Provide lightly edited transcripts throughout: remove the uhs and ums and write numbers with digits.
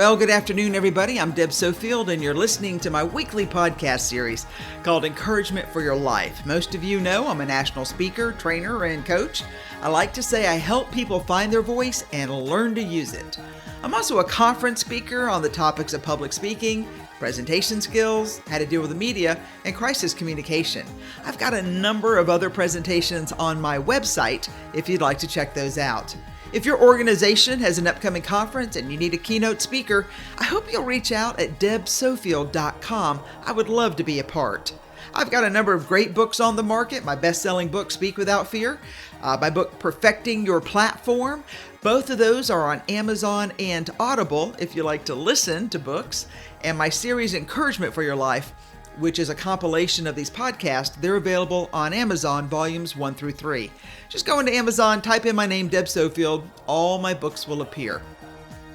Well, good afternoon, everybody. I'm Deb Sofield, and you're listening to my weekly podcast series called Encouragement for Your Life. Most of you know I'm a national speaker, trainer, and coach. I like to say I help people find their voice and learn to use it. I'm also a conference speaker on the topics of public speaking, presentation skills, how to deal with the media, and crisis communication. I've got a number of other presentations on my website if you'd like to check those out. If your organization has an upcoming conference and you need a keynote speaker, I hope you'll reach out at debsofield.com. I would love to be a part. I've got a number of great books on the market. My best-selling book, Speak Without Fear. My book, Perfecting Your Platform. Both of those are on Amazon and Audible if you like to listen to books. And my series, Encouragement for Your Life, which is a compilation of these podcasts, they're available on Amazon, volumes 1 through 3. Just go into Amazon, type in my name, Deb Sofield, all my books will appear.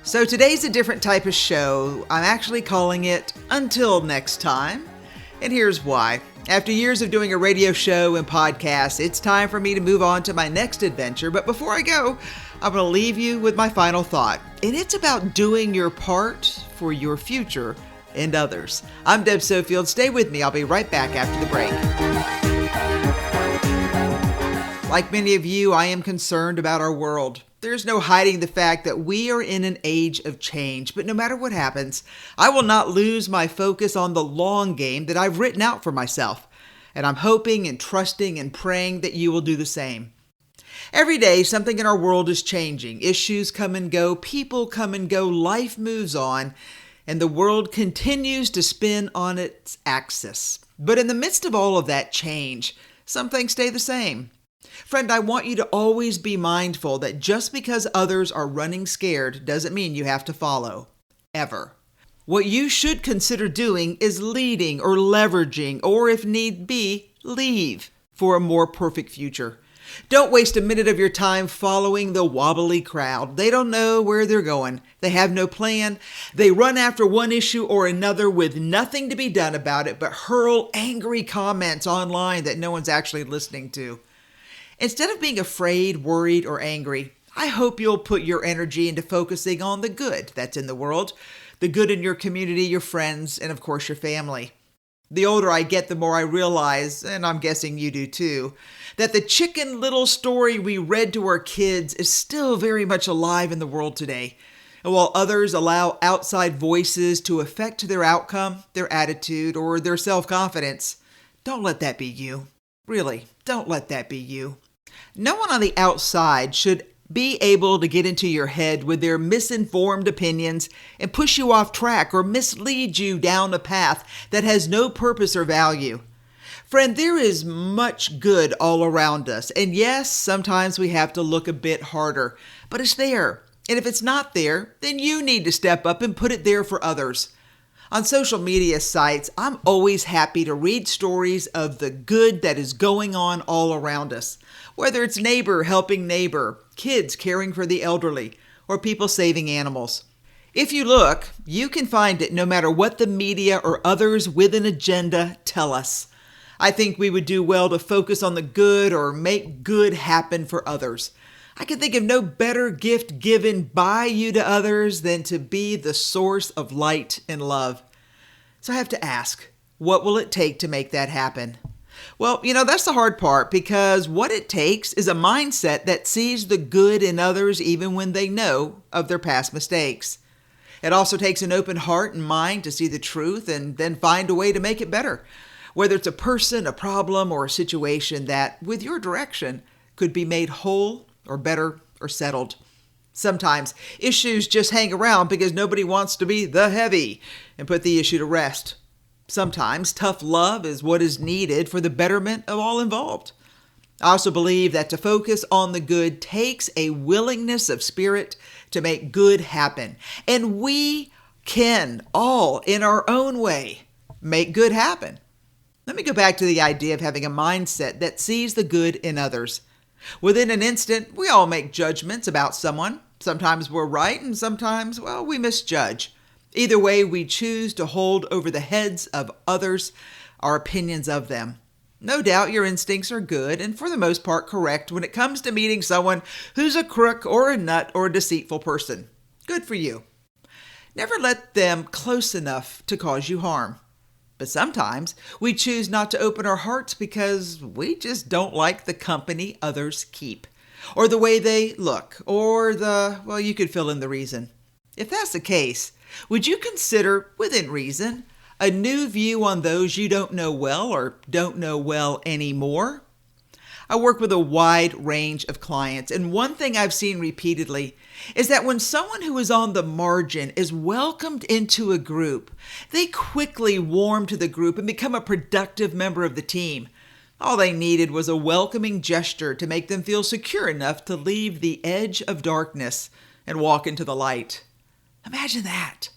So today's a different type of show. I'm actually calling it Until Next Time, and here's why. After years of doing a radio show and podcasts, it's time for me to move on to my next adventure. But before I go, I'm going to leave you with my final thought, and it's about doing your part for your future and others. I'm Deb Sofield. Stay with me. I'll be right back after the break. Like many of you, I am concerned about our world. There's no hiding the fact that we are in an age of change, but no matter what happens, I will not lose my focus on the long game that I've written out for myself. And I'm hoping and trusting and praying that you will do the same. Every day, something in our world is changing. Issues come and go, people come and go, life moves on, and the world continues to spin on its axis. But in the midst of all of that change, some things stay the same. Friend, I want you to always be mindful that just because others are running scared doesn't mean you have to follow. Ever. What you should consider doing is leading or leveraging, or if need be, leave for a more perfect future. Don't waste a minute of your time following the wobbly crowd. They don't know where they're going. They have no plan. They run after one issue or another with nothing to be done about it, but hurl angry comments online that no one's actually listening to. Instead of being afraid, worried, or angry, I hope you'll put your energy into focusing on the good that's in the world, the good in your community, your friends, and of course your family. The older I get, the more I realize, and I'm guessing you do too, that the Chicken Little story we read to our kids is still very much alive in the world today. And while others allow outside voices to affect their outcome, their attitude, or their self-confidence, don't let that be you. Really, don't let that be you. No one on the outside should be able to get into your head with their misinformed opinions and push you off track or mislead you down a path that has no purpose or value. Friend, there is much good all around us. And yes, sometimes we have to look a bit harder, but it's there. And if it's not there, then you need to step up and put it there for others. On social media sites, I'm always happy to read stories of the good that is going on all around us. Whether it's neighbor helping neighbor, kids caring for the elderly, or people saving animals. If you look, you can find it no matter what the media or others with an agenda tell us. I think we would do well to focus on the good or make good happen for others. I can think of no better gift given by you to others than to be the source of light and love. So I have to ask, what will it take to make that happen? Well, that's the hard part, because what it takes is a mindset that sees the good in others even when they know of their past mistakes. It also takes an open heart and mind to see the truth and then find a way to make it better. Whether it's a person, a problem, or a situation that, with your direction, could be made whole or better or settled. Sometimes issues just hang around because nobody wants to be the heavy and put the issue to rest. Sometimes tough love is what is needed for the betterment of all involved. I also believe that to focus on the good takes a willingness of spirit to make good happen. And we can all, in our own way, make good happen. Let me go back to the idea of having a mindset that sees the good in others. Within an instant, we all make judgments about someone. Sometimes we're right, and sometimes, we misjudge. Either way, we choose to hold over the heads of others our opinions of them. No doubt your instincts are good and for the most part correct when it comes to meeting someone who's a crook or a nut or a deceitful person. Good for you. Never let them close enough to cause you harm. But sometimes we choose not to open our hearts because we just don't like the company others keep, or the way they look, or you could fill in the reason. If that's the case, would you consider, within reason, a new view on those you don't know well or don't know well anymore? I work with a wide range of clients, and one thing I've seen repeatedly is that when someone who is on the margin is welcomed into a group, they quickly warm to the group and become a productive member of the team. All they needed was a welcoming gesture to make them feel secure enough to leave the edge of darkness and walk into the light. Imagine that.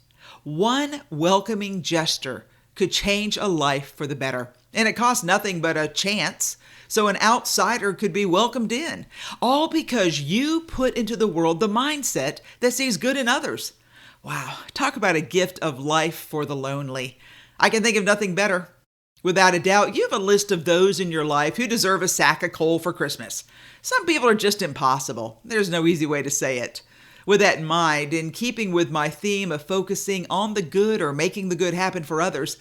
One welcoming gesture could change a life for the better, and it costs nothing but a chance. So an outsider could be welcomed in, all because you put into the world the mindset that sees good in others. Wow, talk about a gift of life for the lonely. I can think of nothing better. Without a doubt, you have a list of those in your life who deserve a sack of coal for Christmas. Some people are just impossible. There's no easy way to say it. With that in mind, in keeping with my theme of focusing on the good or making the good happen for others,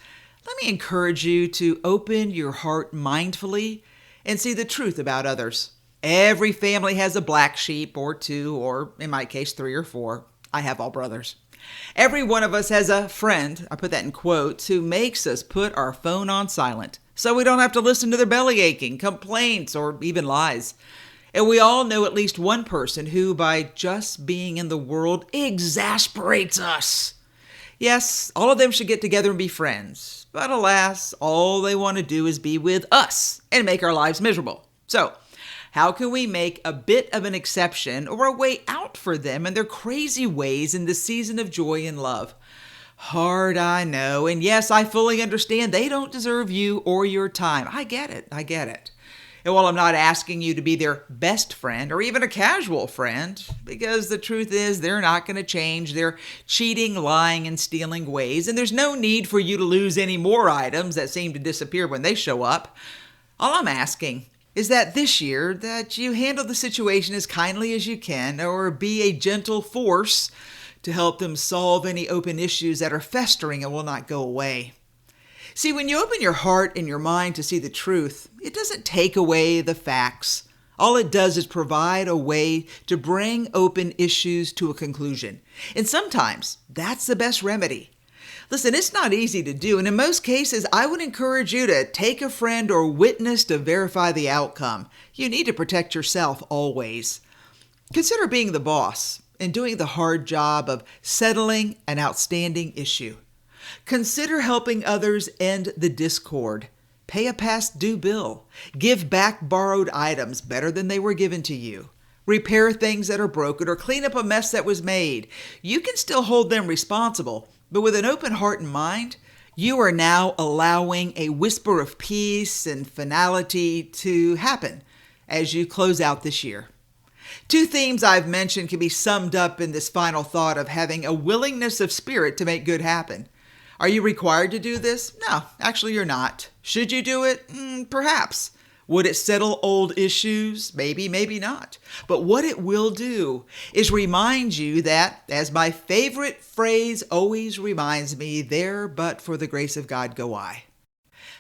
let me encourage you to open your heart mindfully and see the truth about others. Every family has a black sheep or two, or in my case, 3 or 4. I have all brothers. Every one of us has a friend, I put that in quotes, who makes us put our phone on silent so we don't have to listen to their belly aching, complaints, or even lies. And we all know at least one person who, by just being in the world, exasperates us. Yes, all of them should get together and be friends. But alas, all they want to do is be with us and make our lives miserable. So, how can we make a bit of an exception or a way out for them and their crazy ways in this season of joy and love? Hard, I know. And yes, I fully understand they don't deserve you or your time. I get it. And while I'm not asking you to be their best friend or even a casual friend, because the truth is they're not going to change their cheating, lying, and stealing ways, and there's no need for you to lose any more items that seem to disappear when they show up, all I'm asking is that this year that you handle the situation as kindly as you can, or be a gentle force to help them solve any open issues that are festering and will not go away. See, when you open your heart and your mind to see the truth, it doesn't take away the facts. All it does is provide a way to bring open issues to a conclusion. And sometimes that's the best remedy. Listen, it's not easy to do, and in most cases, I would encourage you to take a friend or witness to verify the outcome. You need to protect yourself always. Consider being the boss and doing the hard job of settling an outstanding issue. Consider helping others end the discord. Pay a past due bill. Give back borrowed items better than they were given to you. Repair things that are broken or clean up a mess that was made. You can still hold them responsible, but with an open heart and mind, you are now allowing a whisper of peace and finality to happen as you close out this year. 2 themes I've mentioned can be summed up in this final thought of having a willingness of spirit to make good happen. Are you required to do this? No, actually you're not. Should you do it? Perhaps. Would it settle old issues? Maybe, maybe not. But what it will do is remind you that, as my favorite phrase always reminds me, there but for the grace of God go I.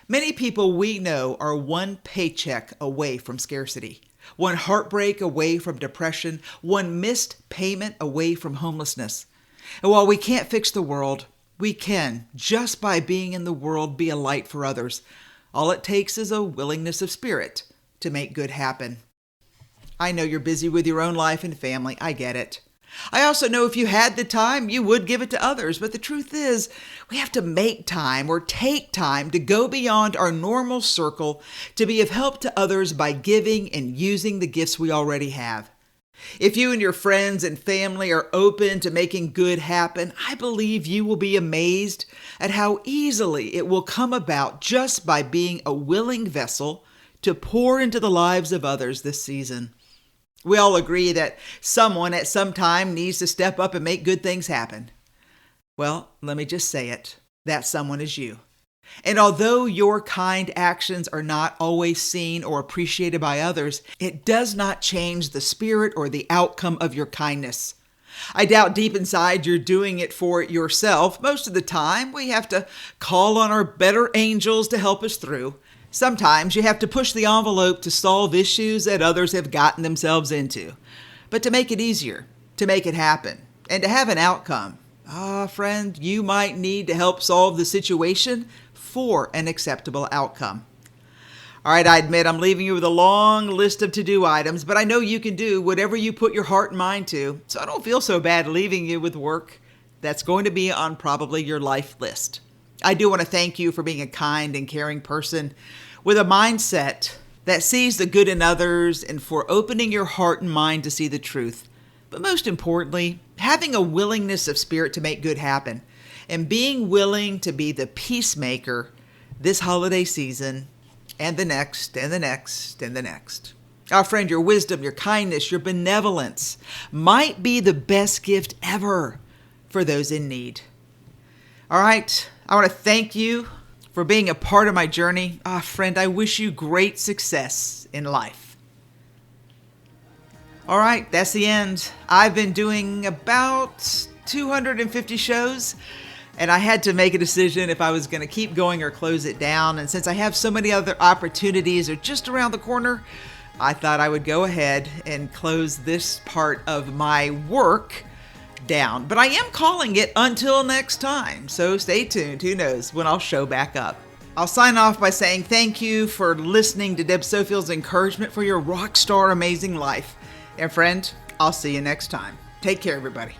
Many people we know are one paycheck away from scarcity, one heartbreak away from depression, one missed payment away from homelessness. And while we can't fix the world, we can, just by being in the world, be a light for others. All it takes is a willingness of spirit to make good happen. I know you're busy with your own life and family. I get it. I also know if you had the time, you would give it to others. But the truth is, we have to make time or take time to go beyond our normal circle to be of help to others by giving and using the gifts we already have. If you and your friends and family are open to making good happen, I believe you will be amazed at how easily it will come about just by being a willing vessel to pour into the lives of others this season. We all agree that someone at some time needs to step up and make good things happen. Well, let me just say it. That someone is you. And although your kind actions are not always seen or appreciated by others, it does not change the spirit or the outcome of your kindness. I doubt deep inside you're doing it for yourself. Most of the time, we have to call on our better angels to help us through. Sometimes you have to push the envelope to solve issues that others have gotten themselves into. But to make it easier, to make it happen, and to have an outcome, friend, you might need to help solve the situation for an acceptable outcome. All right, I admit I'm leaving you with a long list of to-do items, but I know you can do whatever you put your heart and mind to, so I don't feel so bad leaving you with work that's going to be on probably your life list. I do want to thank you for being a kind and caring person with a mindset that sees the good in others and for opening your heart and mind to see the truth. But most importantly, having a willingness of spirit to make good happen and being willing to be the peacemaker this holiday season and the next, and the next, and the next. Our friend, your wisdom, your kindness, your benevolence might be the best gift ever for those in need. All right, I want to thank you for being a part of my journey. Friend, I wish you great success in life. All right, that's the end. I've been doing about 250 shows. And I had to make a decision if I was going to keep going or close it down. And since I have so many other opportunities are just around the corner, I thought I would go ahead and close this part of my work down. But I am calling it until next time. So stay tuned. Who knows when I'll show back up. I'll sign off by saying thank you for listening to Deb Sofield's encouragement for your rock star amazing life. And friend, I'll see you next time. Take care, everybody.